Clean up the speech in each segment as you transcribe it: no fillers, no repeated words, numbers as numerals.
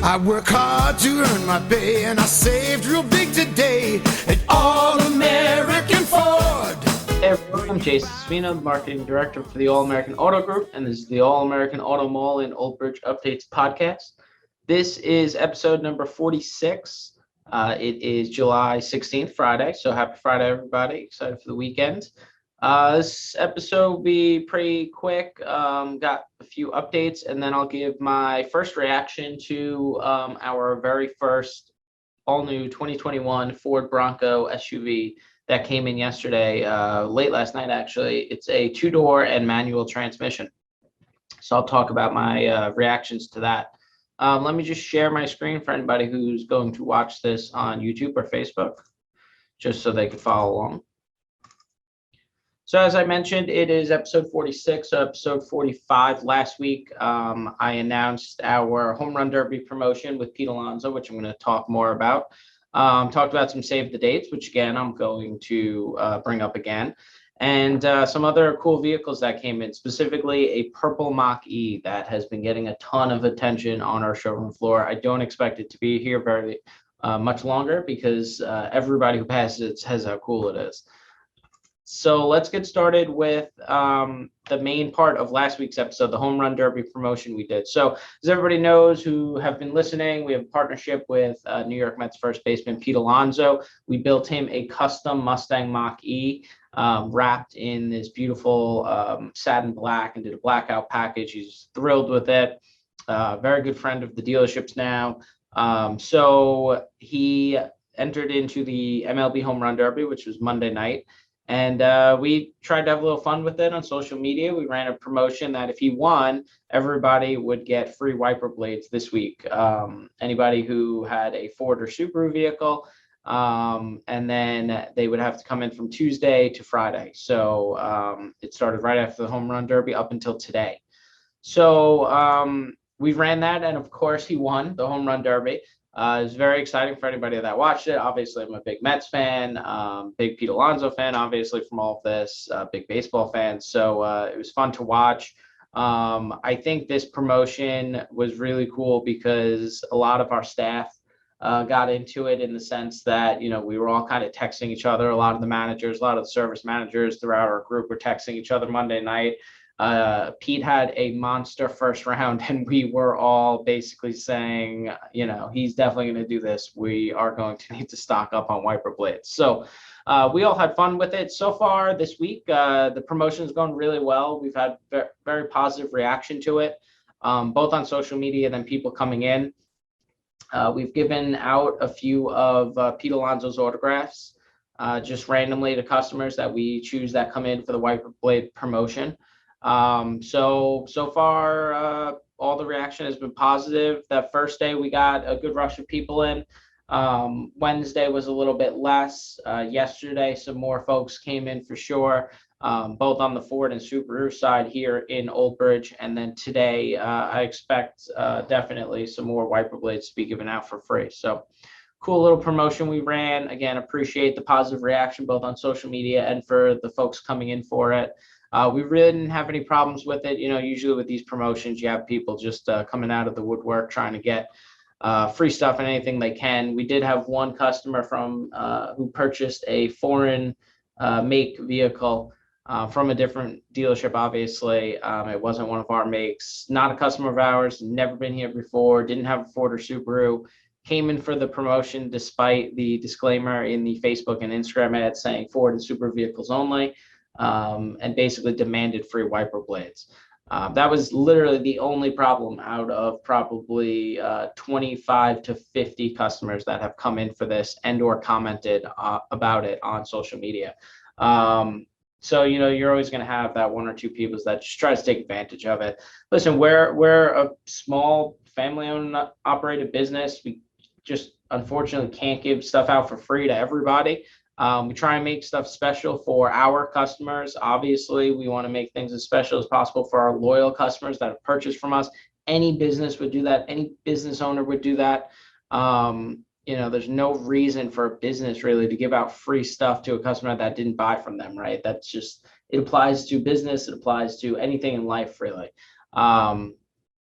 I work hard to earn my pay, and I saved real big today at All-American Ford. Hey everyone, I'm Jason Svino, the Marketing Director for the All-American Auto Group, and this is the All-American Auto Mall in Old Bridge Updates podcast. This is episode number 46. It is July 16th, Friday, so happy Friday, everybody. Excited for the weekend. This episode will be pretty quick. Got a few updates, and then I'll give my first reaction to our very first all-new 2021 Ford Bronco SUV that came in yesterday, late last night, actually. It's a two-door and manual transmission. So I'll talk about my reactions to that. Let me just share my screen for anybody who's going to watch this on YouTube or Facebook, just so they can follow along. So as I mentioned, it is episode 46, so episode 45 last week. I announced our Home Run Derby promotion with Pete Alonso, which I'm going to talk more about. Talked about some save the dates, which again, I'm going to bring up again. And some other cool vehicles that came in, specifically a purple Mach-E that has been getting a ton of attention on our showroom floor. I don't expect it to be here very much longer because everybody who passes it says how cool it is. So let's get started with the main part of last week's episode, the Home Run Derby promotion we did. So as everybody knows who have been listening, we have a partnership with New York Mets first baseman Pete Alonso. We built him a custom Mustang Mach-E wrapped in this beautiful satin black and did a blackout package. He's thrilled with it. Very good friend of the dealerships now. So he entered into the MLB Home Run Derby, which was Monday night. And we tried to have a little fun with it on social media. We ran a promotion that if he won, everybody would get free wiper blades this week. Anybody who had a Ford or Subaru vehicle, and then they would have to come in from Tuesday to Friday. So it started right after the Home Run Derby up until today. So we ran that, and of course he won the Home Run Derby. It was very exciting for anybody that watched it. Obviously, I'm a big Mets fan, big Pete Alonso fan, obviously, from all of this, big baseball fan. So it was fun to watch. I think this promotion was really cool because a lot of our staff got into it in the sense that, you know, we were all kind of texting each other. A lot of the managers, a lot of the service managers throughout our group were texting each other Monday night. Pete had a monster first round, and we were all basically saying, you know, he's definitely going to do this. We are going to need to stock up on wiper blades. So we all had fun with it. So far this week, the promotion is going really well. We've had very positive reaction to it, both on social media and then people coming in. We've given out a few of Pete Alonso's autographs just randomly to customers that we choose that come in for the wiper blade promotion. So far, all the reaction has been positive. That first day, we got a good rush of people in. Wednesday was a little bit less. Yesterday, some more folks came in for sure, both on the Ford and Subaru side here in Old Bridge. And then today, I expect definitely some more wiper blades to be given out for free. So cool little promotion we ran. Again, appreciate the positive reaction both on social media and for the folks coming in for it. We really didn't have any problems with it. You know, usually with these promotions, you have people just coming out of the woodwork trying to get free stuff and anything they can. We did have one customer from who purchased a foreign make vehicle from a different dealership, obviously. It wasn't one of our makes, not a customer of ours, never been here before, didn't have a Ford or Subaru. Came in for the promotion despite the disclaimer in the Facebook and Instagram ad saying Ford and Subaru vehicles only. And basically demanded free wiper blades. That was literally the only problem out of probably 25 to 50 customers that have come in for this and or commented about it on social media. So, you know, you're always going to have that one or two people that just try to take advantage of it. Listen, we're a small family-owned operated business. We just unfortunately can't give stuff out for free to everybody. We try and make stuff special for our customers. Obviously, we want to make things as special as possible for our loyal customers that have purchased from us. Any business would do that. Any business owner would do that. You know, there's no reason for a business really to give out free stuff to a customer that didn't buy from them, right? That's just, it applies to business. It applies to anything in life, really.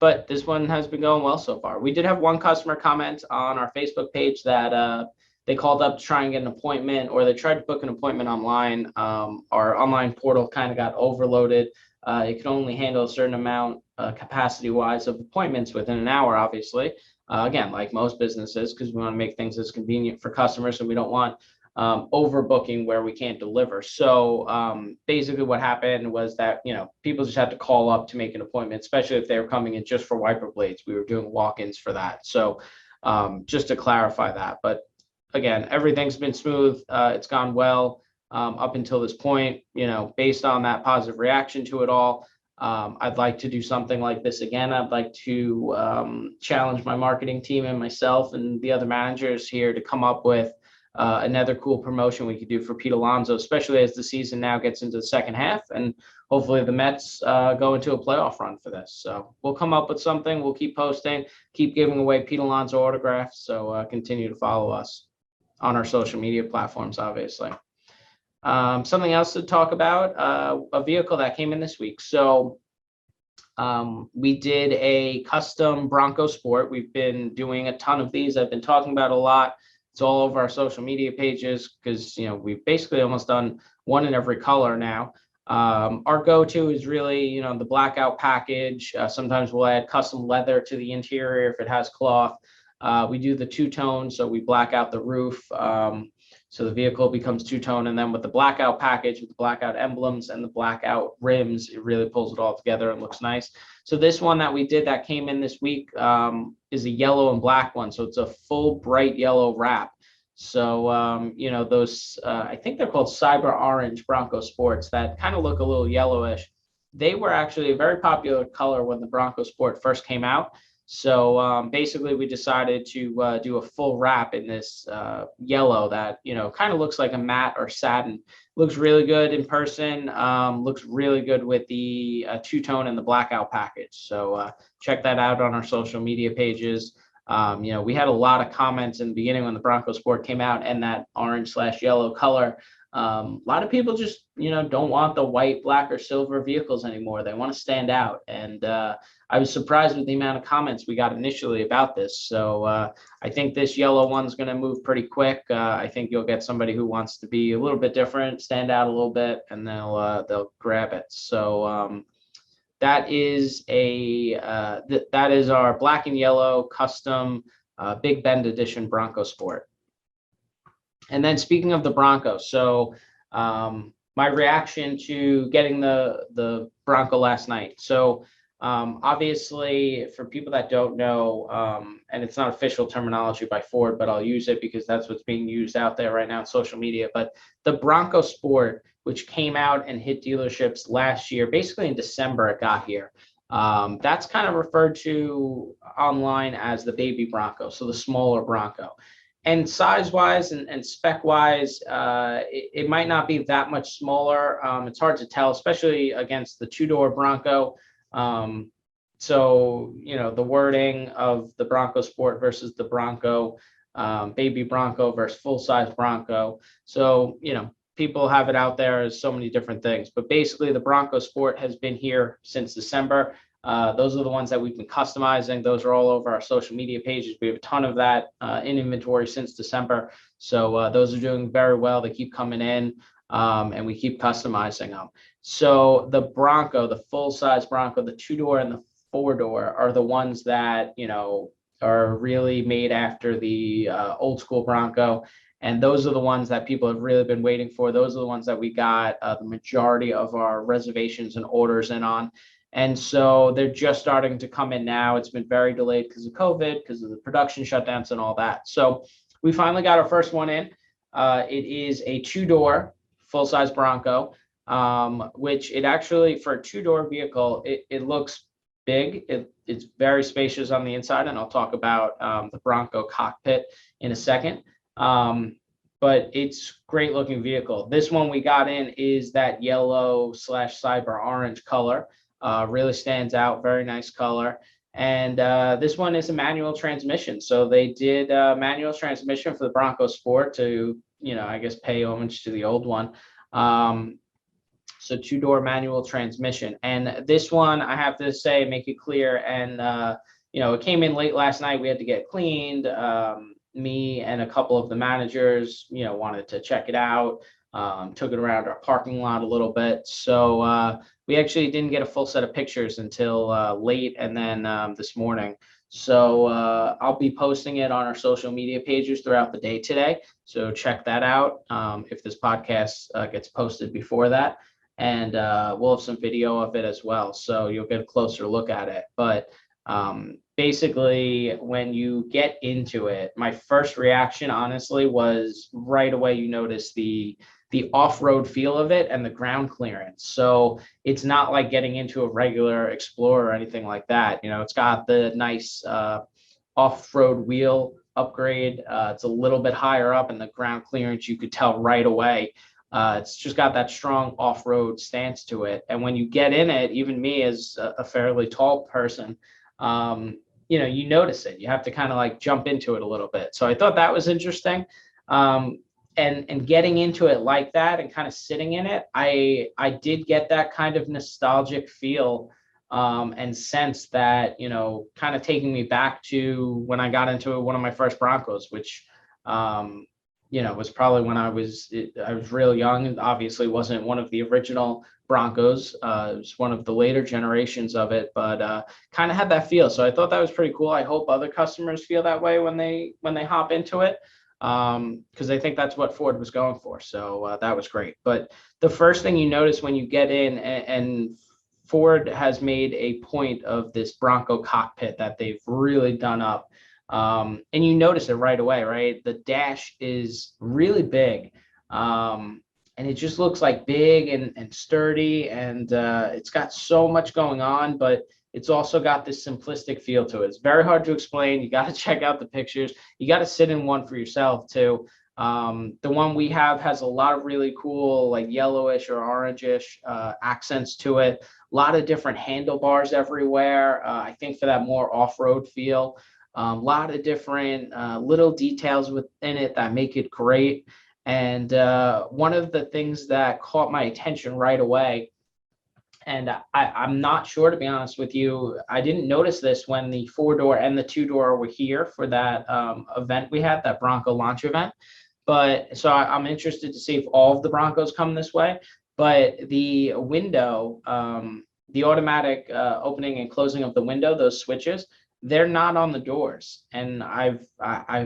but this one has been going well so far. We did have one customer comment on our Facebook page that they called up to try and get an appointment, or they tried to book an appointment online. Our online portal kind of got overloaded. It could only handle a certain amount capacity-wise of appointments within an hour, obviously. Again, like most businesses, because we want to make things as convenient for customers, and we don't want overbooking where we can't deliver. So basically what happened was that, people just had to call up to make an appointment, especially if they were coming in just for wiper blades. We were doing walk-ins for that. So just to clarify that. But again, everything's been smooth. It's gone well up until this point, based on that positive reaction to it all. I'd like to do something like this again. I'd like to challenge my marketing team and myself and the other managers here to come up with another cool promotion we could do for Pete Alonso, especially as the season now gets into the second half, and hopefully the Mets go into a playoff run for this. So we'll come up with something. We'll keep posting, keep giving away Pete Alonso autographs. So continue to follow us on our social media platforms, obviously. Something else to talk about, a vehicle that came in this week. So we did a custom Bronco Sport. We've been doing a ton of these. I've been talking about a lot. It's all over our social media pages because, we've basically almost done one in every color now. Our go-to is really, the blackout package. Sometimes we'll add custom leather to the interior if it has cloth. We do the two-tone, so we black out the roof. So the vehicle becomes two-tone, and then with the blackout package, with the blackout emblems and the blackout rims, it really pulls it all together and looks nice. So this one that we did that came in this week is a yellow and black one. So it's a full bright yellow wrap. So, those, I think they're called Cyber Orange Bronco Sports that kind of look a little yellowish. They were actually a very popular color when the Bronco Sport first came out. So basically, we decided to do a full wrap in this yellow that, kind of looks like a matte or satin. Looks really good in person. Looks really good with the two-tone and the blackout package. So check that out on our social media pages. We had a lot of comments in the beginning when the Bronco Sport came out and that orange/yellow color. A lot of people just, don't want the white, black, or silver vehicles anymore. They want to stand out. And I was surprised with the amount of comments we got initially about this. So I think this yellow one's going to move pretty quick. I think you'll get somebody who wants to be a little bit different, stand out a little bit, and they'll grab it. So that is that is our black and yellow custom Big Bend Edition Bronco Sport. And then speaking of the Bronco, so my reaction to getting the Bronco last night. So obviously, for people that don't know, and it's not official terminology by Ford, but I'll use it because that's what's being used out there right now on social media. But the Bronco Sport, which came out and hit dealerships last year, basically in December it got here. That's kind of referred to online as the baby Bronco, so the smaller Bronco. And size-wise and spec-wise, it might not be that much smaller. It's hard to tell, especially against the two-door Bronco. So, the wording of the Bronco Sport versus the Bronco, baby Bronco versus full-size Bronco. So, people have it out there as so many different things. But basically, the Bronco Sport has been here since December. Those are the ones that we've been customizing. Those are all over our social media pages. We have a ton of that in inventory since December. So those are doing very well. They keep coming in and we keep customizing them. So the Bronco, the full-size Bronco, the two-door and the four-door are the ones that, are really made after the old school Bronco. And those are the ones that people have really been waiting for. Those are the ones that we got the majority of our reservations and orders in on. And so they're just starting to come in now. It's been very delayed because of COVID, because of the production shutdowns and all that. So we finally got our first one in. It is a two-door full-size Bronco, which it actually, for a two-door vehicle, it looks big. It's very spacious on the inside, and I'll talk about the Bronco cockpit in a second. But it's great looking vehicle. This one we got in is that yellow/cyber orange color. Really stands out, very nice color. And this one is a manual transmission. So they did a manual transmission for the Bronco Sport to, I guess pay homage to the old one. So two-door manual transmission. And this one, I have to say, make it clear. And, it came in late last night. We had to get it cleaned. Me and a couple of the managers, wanted to check it out. Took it around our parking lot a little bit. So we actually didn't get a full set of pictures until late and then this morning. So I'll be posting it on our social media pages throughout the day today. So check that out if this podcast gets posted before that. And we'll have some video of it as well. So you'll get a closer look at it. But basically, when you get into it, my first reaction, honestly, was right away you notice the off-road feel of it and the ground clearance. So it's not like getting into a regular Explorer or anything like that. It's got the nice off-road wheel upgrade. It's a little bit higher up, and the ground clearance, you could tell right away. It's just got that strong off-road stance to it. And when you get in it, even me as a fairly tall person, you notice it. You have to kind of like jump into it a little bit. So I thought that was interesting. And getting into it like that and kind of sitting in it, I did get that kind of nostalgic feel and sense that, kind of taking me back to when I got into one of my first Broncos, which, was probably when I was real young, and obviously wasn't one of the original Broncos. It was one of the later generations of it, but kind of had that feel. So I thought that was pretty cool. I hope other customers feel that way when they hop into it, because I think that's what Ford was going for. So that was great. But the first thing you notice when you get in, and Ford has made a point of this Bronco cockpit that they've really done up. And you notice it right away, right? The dash is really big. And it just looks like big and sturdy, and it's got so much going on, but it's also got this simplistic feel to it. It's very hard to explain. You got to check out the pictures. You got to sit in one for yourself too. The one we have has a lot of really cool, like yellowish or orangish accents to it. A lot of different handlebars everywhere. I think for that more off-road feel. A lot of different little details within it that make it great. And one of the things that caught my attention right away, and I'm not sure, to be honest with you, I didn't notice this when the 4-door and the 2-door were here for that event we had, that Bronco launch event. But so I'm interested to see if all of the Broncos come this way. But the window, the automatic opening and closing of the window, those switches, they're not on the doors, and I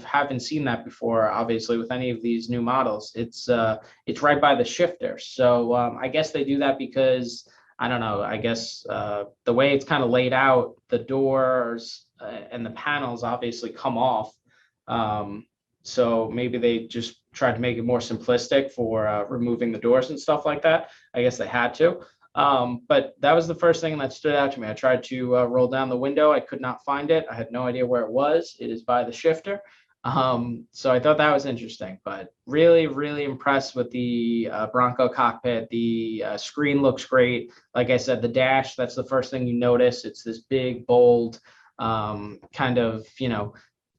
haven't seen that before. Obviously, with any of these new models, it's right by the shifter. So I guess they do that because, I don't know. I guess the way it's kind of laid out, the doors and the panels obviously come off. So maybe they just tried to make it more simplistic for removing the doors and stuff like that. I guess they had to. But that was the first thing that stood out to me. I tried to roll down the window. I could not find it. I had no idea where it was. It is by the shifter. So I thought that was interesting, but really, really impressed with the Bronco cockpit. The screen looks great. Like I said, the dash, that's the first thing you notice. It's this big, bold, kind of,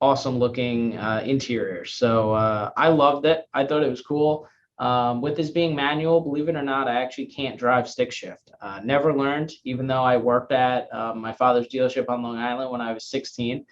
awesome looking interior. So I loved it. I thought it was cool. With this being manual, believe it or not, I actually can't drive stick shift. Never learned, even though I worked at my father's dealership on Long Island when I was 16.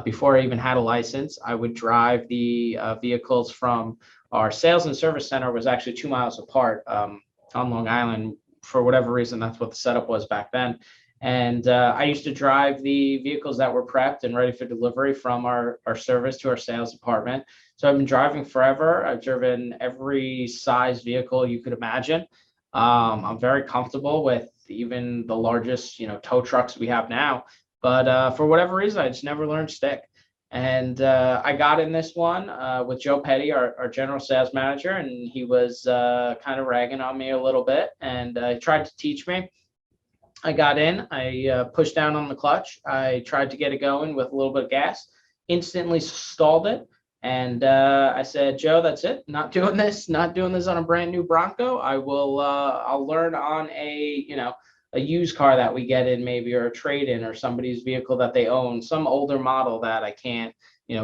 Before I even had a license, I would drive the vehicles from our sales and service center, was actually 2 miles apart on Long Island. For whatever reason, that's what the setup was back then. And I used to drive the vehicles that were prepped and ready for delivery from our service to our sales department. So I've been driving forever. I've driven every size vehicle you could imagine. I'm very comfortable with even the largest, tow trucks we have now. But for whatever reason, I just never learned stick. And I got in this one with Joe Petty, our general sales manager, and he was kind of ragging on me a little bit, and tried to teach me. I got in, I pushed down on the clutch. I tried to get it going with a little bit of gas, instantly stalled it. And I said, Joe, that's it. Not doing this on a brand new Bronco. I'll learn on a used car that we get in maybe, or a trade-in, or somebody's vehicle that they own, some older model that I can't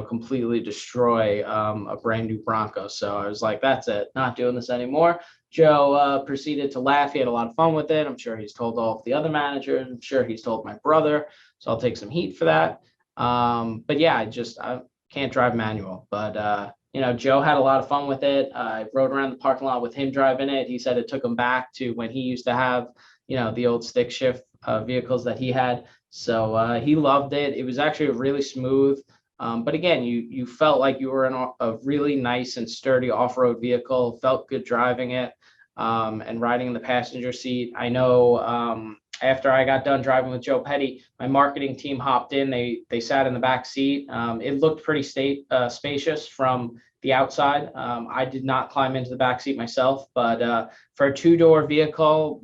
completely destroy a brand new Bronco. So I was like, that's it, not doing this anymore. Joe proceeded to laugh. He had a lot of fun with it. I'm sure he's told all of the other managers. I'm sure he's told my brother. So I'll take some heat for that. But yeah, I can't drive manual. But Joe had a lot of fun with it. I rode around the parking lot with him driving it. He said it took him back to when he used to have, the old stick shift vehicles that he had. So he loved it. It was actually really smooth. But again, you felt like you were in a really nice and sturdy off-road vehicle, felt good driving it, and riding in the passenger seat. I know after I got done driving with Joe Petty, my marketing team hopped in. They sat in the back seat. It looked pretty spacious from the outside. I did not climb into the back seat myself, but for a two-door vehicle,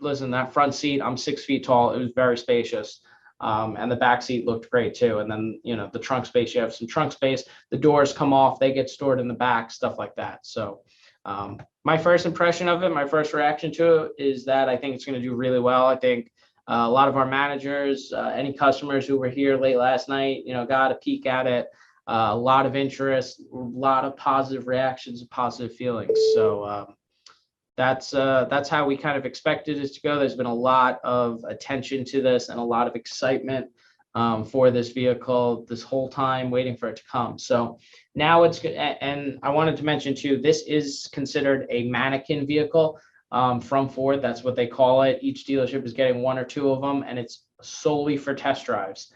listen, that front seat, I'm 6 feet tall. It was very spacious. And the back seat looked great too. And then, the trunk space, you have some trunk space, the doors come off, they get stored in the back, stuff like that. So my first impression of it, my first reaction to it is that I think it's going to do really well. I think a lot of our managers, any customers who were here late last night, got a peek at it, a lot of interest, a lot of positive reactions and positive feelings. So that's how we kind of expected it to go. There's been a lot of attention to this and a lot of excitement for this vehicle this whole time, waiting for it to come. So now it's good. And I wanted to mention too, this is considered a mannequin vehicle from Ford. That's what they call it. Each dealership is getting one or two of them, and it's solely for test drives.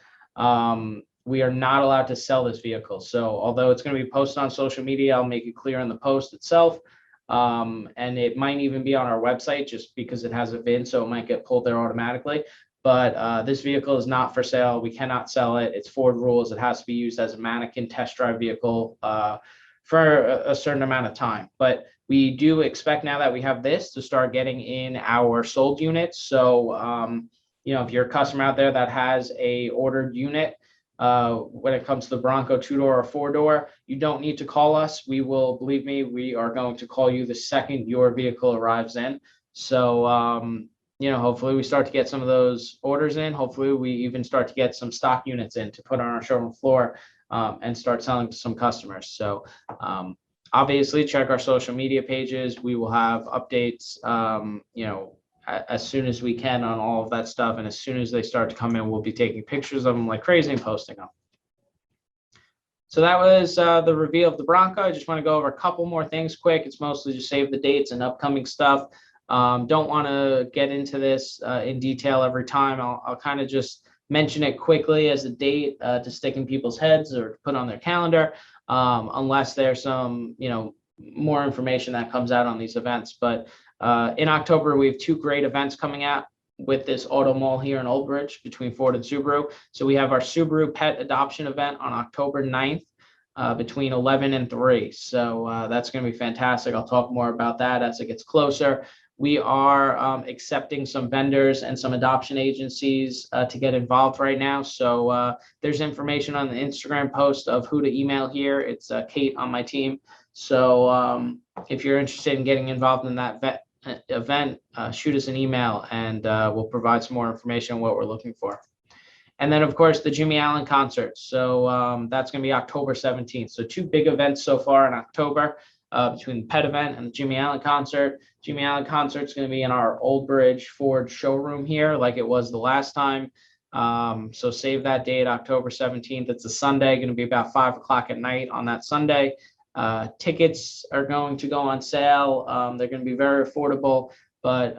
We are not allowed to sell this vehicle. So although it's going to be posted on social media, I'll make it clear in the post itself. And it might even be on our website just because it has a VIN, so it might get pulled there automatically. But this vehicle is not for sale. We cannot sell it. It's Ford rules. It has to be used as a mannequin test drive vehicle for a certain amount of time. But we do expect now that we have this to start getting in our sold units. So, if you're a customer out there that has a ordered unit, when it comes to the Bronco 2-door or 4-door, you don't need to call us. Believe me, we are going to call you the second your vehicle arrives in. So, hopefully we start to get some of those orders in. Hopefully we even start to get some stock units in to put on our showroom floor and start selling to some customers. So, obviously check our social media pages. We will have updates, as soon as we can on all of that stuff. And as soon as they start to come in, we'll be taking pictures of them like crazy and posting them. So that was the reveal of the Bronco. I just want to go over a couple more things quick. It's mostly just save the dates and upcoming stuff. Don't want to get into this in detail every time. I'll kind of just mention it quickly as a date to stick in people's heads or put on their calendar, unless there's some, more information that comes out on these events. But in October, we have two great events coming out with this auto mall here in Old Bridge between Ford and Subaru. So we have our Subaru pet adoption event on October 9th between 11 and 3. So that's going to be fantastic. I'll talk more about that as it gets closer. We are accepting some vendors and some adoption agencies to get involved right now. So there's information on the Instagram post of who to email here. It's Kate on my team. So if you're interested in getting involved in that event, shoot us an email and we'll provide some more information on what we're looking for. And then, of course, the Jimmy Allen concert. So that's going to be October 17th. So two big events so far in October between the pet event and the Jimmy Allen concert. Jimmy Allen concert is going to be in our Old Bridge Ford showroom here like it was the last time. So save that date, October 17th. It's a Sunday, going to be about 5 o'clock at night on that Sunday. Tickets are going to go on sale. They're going to be very affordable, but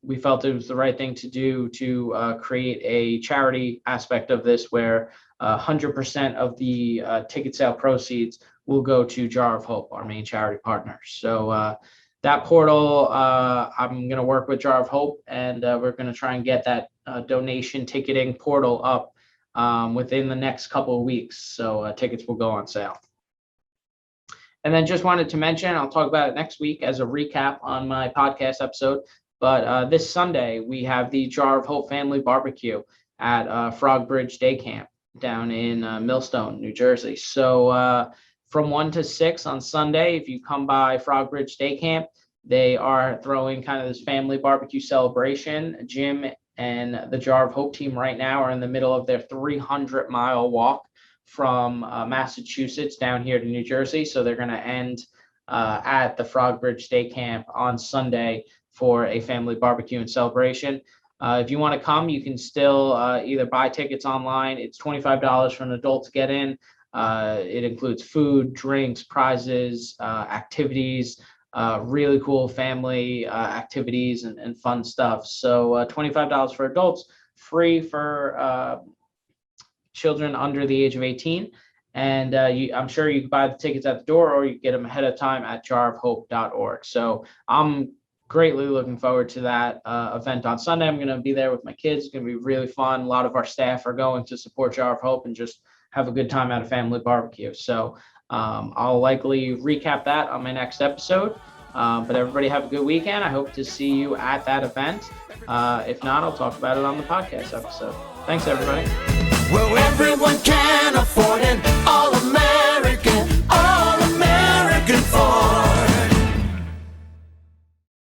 we felt it was the right thing to do to create a charity aspect of this where 100% of the ticket sale proceeds will go to Jar of Hope, our main charity partner. So that portal, I'm going to work with Jar of Hope, and we're going to try and get that donation ticketing portal up within the next couple of weeks. So tickets will go on sale. And then just wanted to mention, I'll talk about it next week as a recap on my podcast episode. But this Sunday, we have the Jar of Hope Family BBQ at Frog Bridge Day Camp down in Millstone, New Jersey. So from 1 to 6 on Sunday, if you come by Frog Bridge Day Camp, they are throwing kind of this family barbecue celebration. Jim and the Jar of Hope team right now are in the middle of their 300-mile walk from Massachusetts down here to New Jersey. So they're going to end at the Frog Bridge Day Camp on Sunday for a family barbecue and celebration. If you want to come, you can still either buy tickets online. It's $25 for an adult to get in. It includes food, drinks, prizes, activities, really cool family activities and fun stuff. So $25 for adults, free for children under the age of 18. And I'm sure you can buy the tickets at the door, or you get them ahead of time at jarofhope.org. So I'm greatly looking forward to that event on Sunday. I'm going to be there with my kids. It's going to be really fun. A lot of our staff are going to support Jar of Hope and just have a good time at a family barbecue. So I'll likely recap that on my next episode. But everybody have a good weekend. I hope to see you at that event. If not, I'll talk about it on the podcast episode. Thanks, everybody. Well, everyone can afford an all-American